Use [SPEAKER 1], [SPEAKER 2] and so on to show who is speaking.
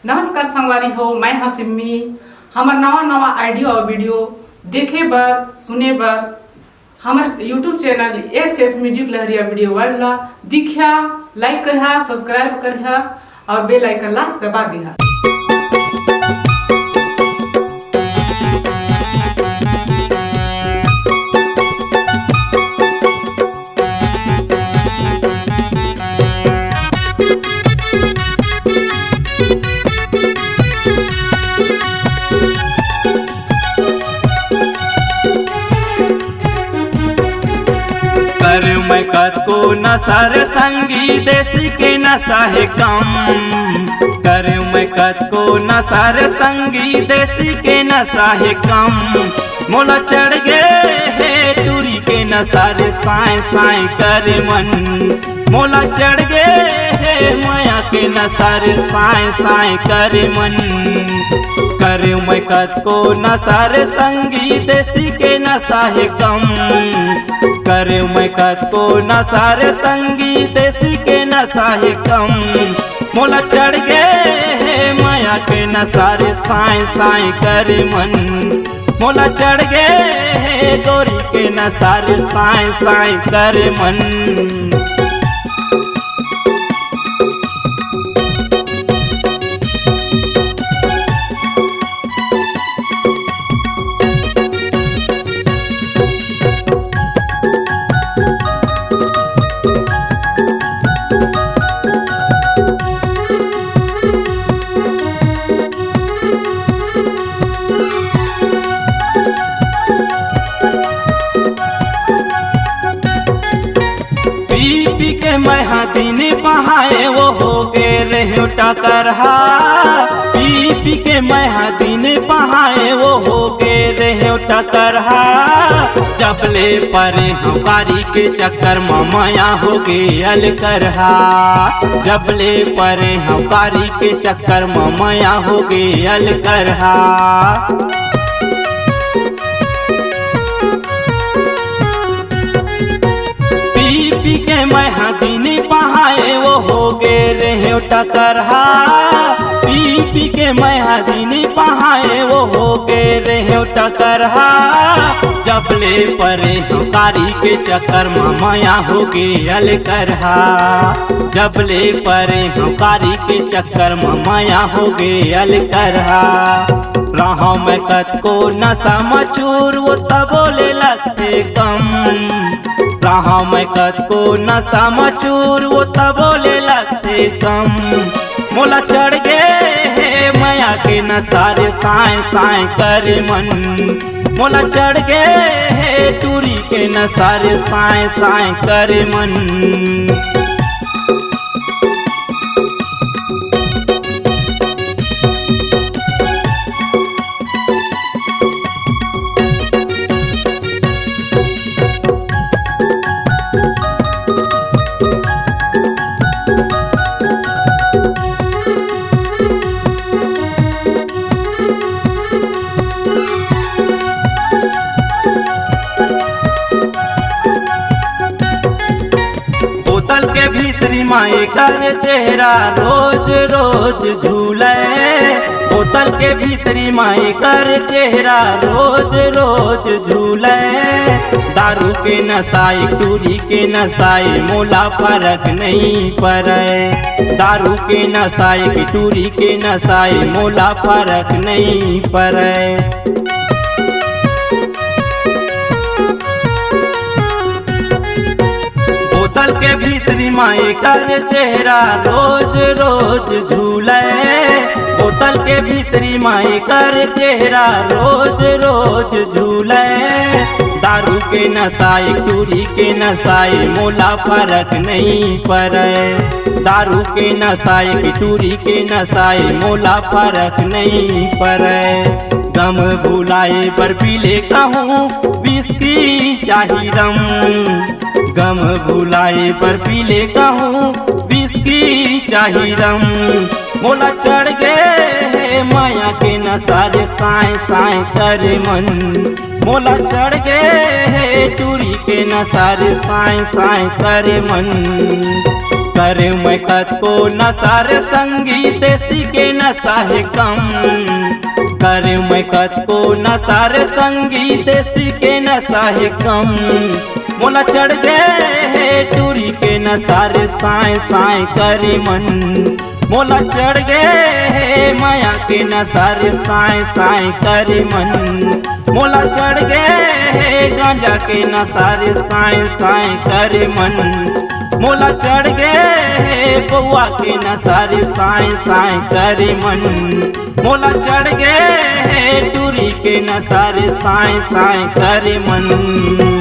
[SPEAKER 1] नमस्कार संगवारी हो, मैं हाँ सिम्मी। हमार नवा आइडियो और वीडियो देखे बर सुने बर हमार यूट्यूब चैनल एस म्यूजिक लहरिया वीडियो वाला दिखा, लाइक करिहा, सब्सक्राइब करिहा और बेल आइकन ला दबा दिहा।
[SPEAKER 2] कर मैं को नशा रे संगी देसी के नशा है कम। कर मैं को नशा रे संगी देसी के नशा है कम। मोला चढ़ गए है टूरी के नशा रे साए साए कर मन। मोला चढ़ गए है माया के नशा रे साए साए कर मन। कर मैं को नशा रे संगी देसी के नशा है कम। कर मैं को नशा रे संगी देसी के नशा है कम। मोला चढ़ गए है माया के नशा रे साए साए कर मन। मोला चढ़ गए है गोरी के नशा रे साए साए कर मन। पी के मैं दिन बहाए वो हो गे रहे टकरहा। पी के मैं दिन बहाए वो हो गे रहे टकरहा। जबले परे हमारी के चक्कर माया हो गे अल करहा। जबले परे हमारी के चक्कर माया हो गे अल करहा। पी के मैं दिन बहाए वो हो गे रहे टकरहा। पी के मैं दिन बहाए वो हो गे रहे टकरहा। जबले परे हमारी के चक्कर माया हो गे अल करहा। जबले परे हमारी के चक्कर माया हो गे अल करहा। रहा मैं को नशा मचूर वो तब बोले लगते कम। रहा मैं को नशा मचूर वो तब बोले लगते कम। मोला चढ़ गए है माया के नशा रे साए साए कर मन। मोला चढ़ गए है टूरी के नशा रे साए साए कर मन। बोतल के भीतरी माए कर चेहरा रोज रोज झूले। बोतल के भीतरी माए कर चेहरा रोज रोज झूले। दारू के नशाई टूरी के नशाई मोला फर्क नहीं पड़े। दारू के नशाई टूरी के नशाई मोला फर्क नहीं पड़े। बोतल के भीतरी माए कर चेहरा रोज रोज झूले। बोतल के भीतरी माए कर चेहरा रोज रोज झूले। दारू के नशाई टूरी के नशाई मोला फर्क नहीं पड़े। दारू के नशाई टूरी के नशाई मोला फर्क नहीं पड़े। गम भुलाए पर पीले कहूँ विस्की चाही रम। गम भुलाए पर पीले कहूँ विस्की चाही रम। मोला चढ़ गए है माया के नशा रे साए साए कर मन। मोला चढ़ गए है टूरी के नशा रे साए साए कर मन। कर मैं कत को नशा रे संगी देसी के नशा है कम। कर मैं कत को नशा रे संगी देसी के नशा है कम। मोला चढ़ गए है टूरी के नशा रे साए साए करे मन। मोला चढ़ गए है माया के नशा रे साए साए करे मन। मोला चढ़ गए है गांजा के नशा रे साए साए करे मन। मोला चढ़ गए है बउआ के नशा रे साए साए करे मन। मोला चढ़ गए है टूरी के नशा रे साए साए करे मन।